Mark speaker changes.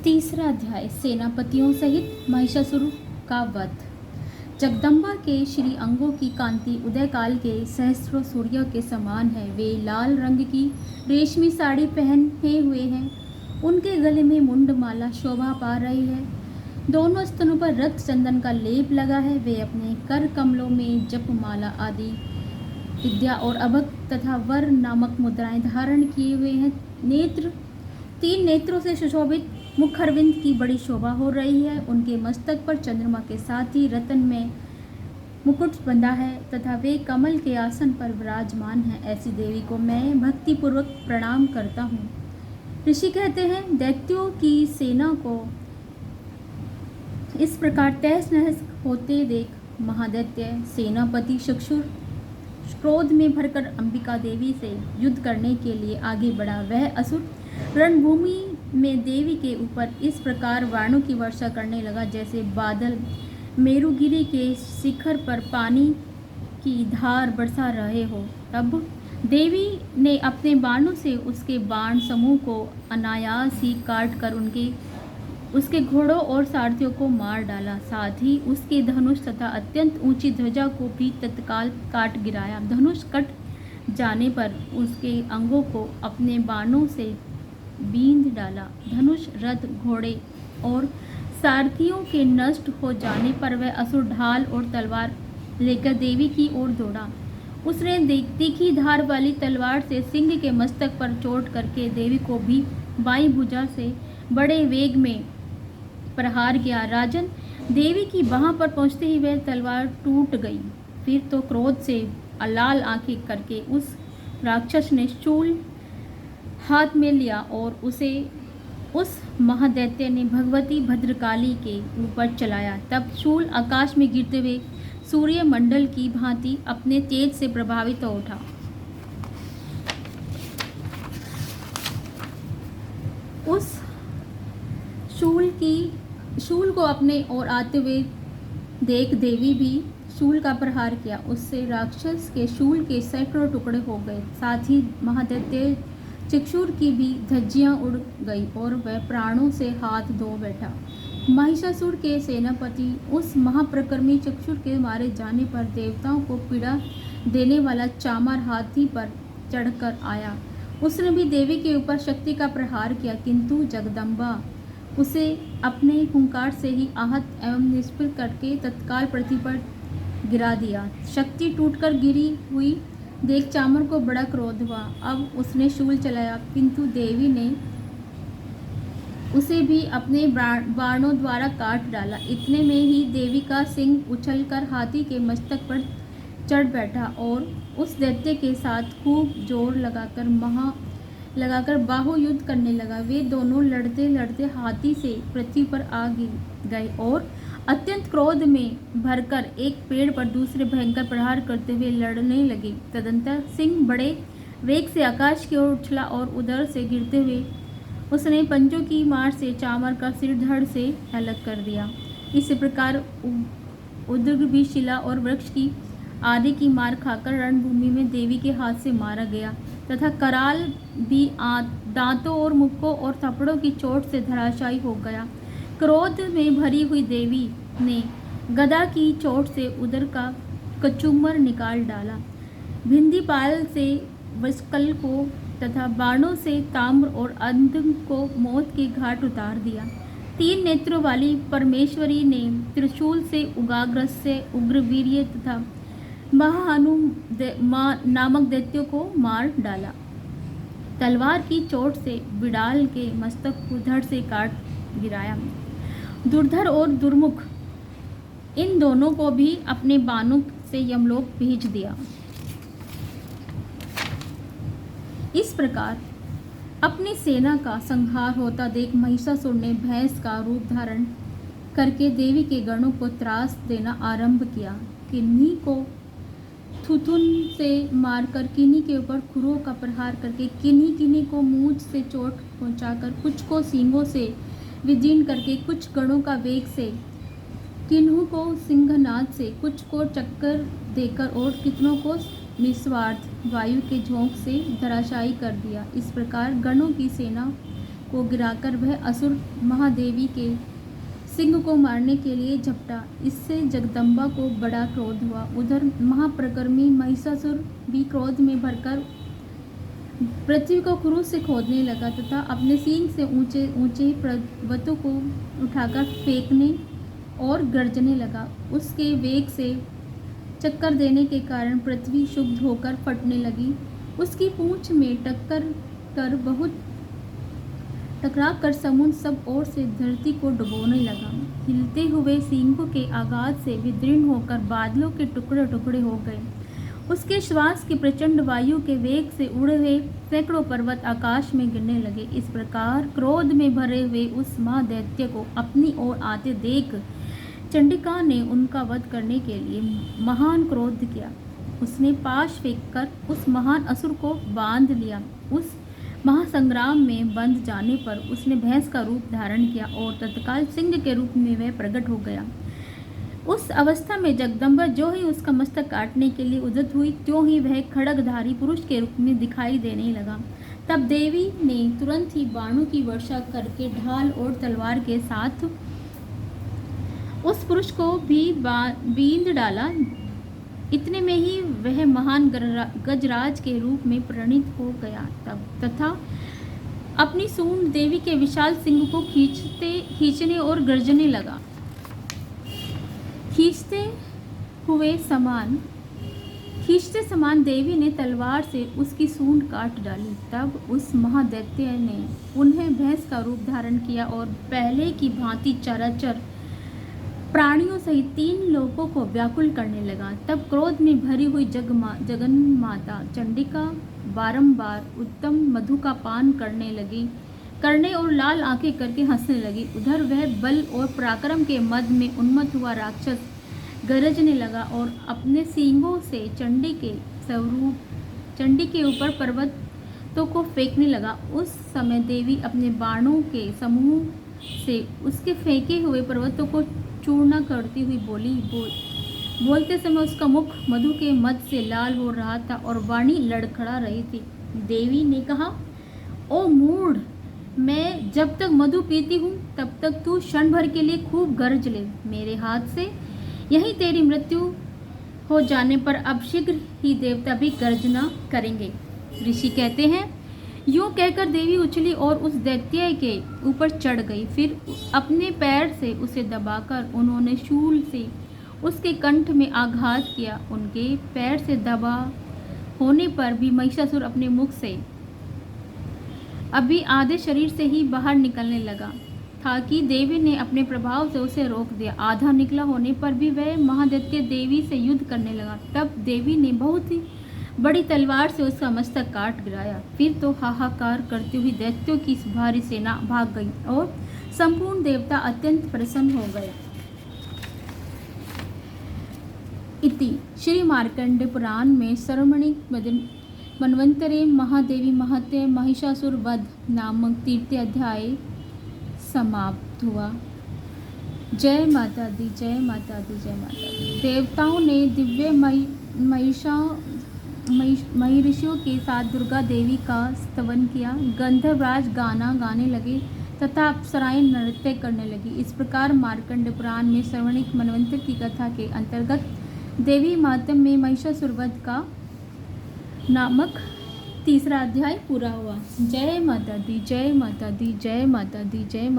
Speaker 1: तीसरा अध्याय सेनापतियों सहित महिषासुर का वध। जगदम्बा के श्री अंगों की कांति उदयकाल के सहस्रों सूर्य के समान है। वे लाल रंग की रेशमी साड़ी पहने हुए हैं। उनके गले में मुंडमाला शोभा पा रही है। दोनों स्तनों पर रक्त चंदन का लेप लगा है। वे अपने कर कमलों में जपमाला आदि विद्या और अभक तथा वर नामक मुद्राएं धारण किए हुए हैं। तीन नेत्रों से सुशोभित मुखरविंद की बड़ी शोभा हो रही है। उनके मस्तक पर चंद्रमा के साथ ही रतन में मुकुट बंधा है तथा वे कमल के आसन पर विराजमान हैं। ऐसी देवी को मैं भक्तिपूर्वक प्रणाम करता हूँ। ऋषि कहते हैं, दैत्यों की सेना को इस प्रकार तहस नहस होते देख महादैत्य सेनापति चक्षुर क्रोध में भरकर अंबिका देवी से युद्ध करने के लिए आगे बढ़ा। वह असुर रणभूमि में देवी के ऊपर इस प्रकार बाणों की वर्षा करने लगा जैसे बादल मेरुगिरी के शिखर पर पानी की धार बरसा रहे हो। तब देवी ने अपने बाणों से उसके बाण समूह को अनायास ही काट कर उसके घोड़ों और सारथियों को मार डाला। साथ ही उसके धनुष तथा अत्यंत ऊंची ध्वजा को भी तत्काल काट गिराया। धनुष कट जाने पर उसके अंगों को अपने बाणों से बींध डाला। धनुष, रथ, घोड़े और सारथियों के नष्ट हो जाने पर वह असुर ढाल और तलवार लेकर देवी की ओर दौड़ा। उसने तीखी धार वाली तलवार से सिंह के मस्तक पर चोट करके देवी को भी बाईं भुजा से बड़े वेग में प्रहार किया। राजन, देवी की बाह पर पहुंचते ही वह तलवार टूट गई। फिर तो क्रोध से लाल आंखें करके उस राक्षस ने शूल हाथ में लिया और उस महादैत्य ने भगवती भद्रकाली के ऊपर चलाया। तब शूल आकाश में गिरते हुए सूर्य मंडल की भांति अपने तेज से प्रभावित हो उठा। उस शूल को अपने ओर आते हुए देख देवी भी शूल का प्रहार किया। उससे राक्षस के शूल के सैकड़ों टुकड़े हो गए। साथ ही महादैत्य चक्षुर की भी धज्जियां उड़ गई और वह प्राणों से हाथ धो बैठा। महिषासुर के सेनापति उस महाप्रक्रमी चक्षुर के मारे जाने पर देवताओं को पीड़ा देने वाला चामर हाथी पर चढ़कर आया। उसने भी देवी के ऊपर शक्ति का प्रहार किया, किंतु जगदम्बा उसे अपने हुंकार से ही आहत एवं निष्फल करके तत्काल पृथ्वी पर गिरा दिया। शक्ति टूटकर गिरी हुई देख चामर को बड़ा क्रोध हुआ। अब उसने शूल चलाया, किंतु देवी ने उसे भी अपने बाणों द्वारा काट डाला। इतने में ही देवी का सिंह उछलकर हाथी के मस्तक पर चढ़ बैठा और उस दैत्य के साथ खूब जोर लगाकर बाहु युद्ध करने लगा। वे दोनों लड़ते लड़ते हाथी से पृथ्वी पर आ गए और अत्यंत क्रोध में भरकर एक पेड़ पर दूसरे भयंकर प्रहार करते हुए लड़ने लगे। तदंतर सिंह बड़े वेग से आकाश की ओर उछला और उधर से गिरते हुए उसने पंजों की मार से चामर का सिर धड़ से अलग कर दिया। इसी प्रकार उदग्र भी शिला और वृक्ष की आदि की मार खाकर रणभूमि में देवी के हाथ से मारा गया तथा कराल भी दांतों और मुक्कों और थप्पड़ों की चोट से धराशायी हो गया। क्रोध में भरी हुई देवी ने गदा की चोट से उदर का कचूमर निकाल डाला। भिंदीपाल से वस्कल को तथा बाणों से ताम्र और अंध को मौत के घाट उतार दिया। तीन नेत्रों वाली परमेश्वरी ने त्रिशूल से उगाग्रस से उग्रवीर्य तथा महाअनु नामक दैत्यों को मार डाला। तलवार की चोट से बिडाल के मस्तक को धड़ से काट गिराया। दुर्धर और दुर्मुख इन दोनों को भी अपने बाणों से यमलोक भेज दिया। इस प्रकार अपनी सेना का संहार होता देख महिषासुर ने भैंस का रूप धारण करके देवी के गणों को त्रास देना आरंभ किया। किन्हीं को थुथुन से मारकर किन्हीं के ऊपर खुरों का प्रहार करके किन्हीं को मूंछ से चोट पहुंचाकर कुछ को सींगों से विदीर्ण करके कुछ गणों का वेग से किन्हों को सिंहनाद से कुछ को चक्कर देकर और कितनों को निस्वार्थ वायु के झोंक से धराशायी कर दिया। इस प्रकार गणों की सेना को गिराकर वह असुर महादेवी के सिंह को मारने के लिए झपटा। इससे जगदम्बा को बड़ा क्रोध हुआ। उधर महाप्रकर्मी महिषासुर भी क्रोध में भरकर पृथ्वी को क्रूर से खोदने लगा तथा अपने सींग से ऊंचे ऊंचे पर्वतों को उठाकर फेंकने और गरजने लगा। उसके वेग से चक्कर देने के कारण पृथ्वी क्षुब्ध होकर फटने लगी। उसकी पूंछ में टकरा कर समुद्र सब ओर से धरती को डुबोने लगा। हिलते हुए सींगों के आघात से विदीर्ण होकर बादलों के टुकड़े टुकड़े हो गए। उसके श्वास की प्रचंड वायु के वेग से उड़े हुए सैकड़ों पर्वत आकाश में गिरने लगे। इस प्रकार क्रोध में भरे हुए उस महादैत्य को अपनी ओर आते देख चंडिका ने उनका वध करने के लिए महान क्रोध किया। उसने पाश फेंककर उस महान असुर को बांध लिया। उस महासंग्राम में बंध जाने पर उसने भैंस का रूप धारण किया और तत्काल सिंह के रूप में वह प्रकट हो गया। उस अवस्था में जगदम्बा जो ही उसका मस्तक काटने के लिए उद्यत हुई, त्यों ही वह खड्गधारी पुरुष के रूप में दिखाई देने लगा। तब देवी ने तुरंत ही बाणों की वर्षा करके ढाल और तलवार के साथ उस पुरुष को भी बींध डाला। इतने में ही वह महान गजराज के रूप में परिणित हो गया तथा अपनी सूंड देवी के विशाल सिंह को खींचने और गर्जने लगा। खींचते समान देवी ने तलवार से उसकी सूंड काट डाली। तब उस महादैत्य ने उन्हें भैंस का रूप धारण किया और पहले की भांति चराचर प्राणियों सहित 3 लोगों को व्याकुल करने लगा। तब क्रोध में भरी हुई जगन माता चंडिका बारंबार उत्तम मधु का पान करने और लाल आंखें करके हंसने लगी। उधर वह बल और पराक्रम के मद में उन्मत्त हुआ राक्षस गरजने लगा और अपने सींगों से चंडी के ऊपर पर्वतों को फेंकने लगा। उस समय देवी अपने बाणों के समूह से उसके फेंके हुए पर्वतों को चूर्ण करती हुई बोलते समय उसका मुख मधु के मद से लाल हो रहा था और वाणी लड़खड़ा रही थी। देवी ने कहा, ओ मूढ़, मैं जब तक मधु पीती हूँ तब तक तू क्षण भर के लिए खूब गरज ले। मेरे हाथ से यहीं तेरी मृत्यु हो जाने पर अब शीघ्र ही देवता भी गर्जना करेंगे। ऋषि कहते हैं, यूं कहकर देवी उछली और उस दैत्य के ऊपर चढ़ गई। फिर अपने पैर से उसे दबाकर उन्होंने शूल से उसके कंठ में आघात किया। उनके पैर से दबा होने पर भी महिषासुर अपने मुख से अभी आधे शरीर से ही बाहर निकलने लगा था कि देवी ने अपने प्रभाव से उसे रोक दिया। आधा निकला होने पर भी वह महादैत्य देवी से युद्ध करने लगा। तब देवी ने बहुत ही बड़ी तलवार से उसका मस्तक काट गिराया। फिर तो हाहाकार करती हुई दैत्यों की भारी सेना भाग गई और संपूर्ण देवता अत्यंत प्रसन्न हो गए। इति श्री मार्कंडेय पुराण में सर्वमणिक मन्वंतरे महादेवी महत्य महिषासुर वध नामक 3 अध्याय समाप्त हुआ। जय माता दी, जय माता दी, जय माता दी। देवताओं ने दिव्य महिषियों के साथ दुर्गा देवी का स्तवन किया। गंधर्वराज गाना गाने लगे तथा अप्सराएं नृत्य करने लगी। इस प्रकार मार्कंडेय पुराण में सर्वणिक मन्वंतर की कथा के अंतर्गत देवी महात्म्य में महिषासुर वध का नामक 3 अध्याय पूरा हुआ। जय माता दी, जय माता दी, जय माता दी, जय माता।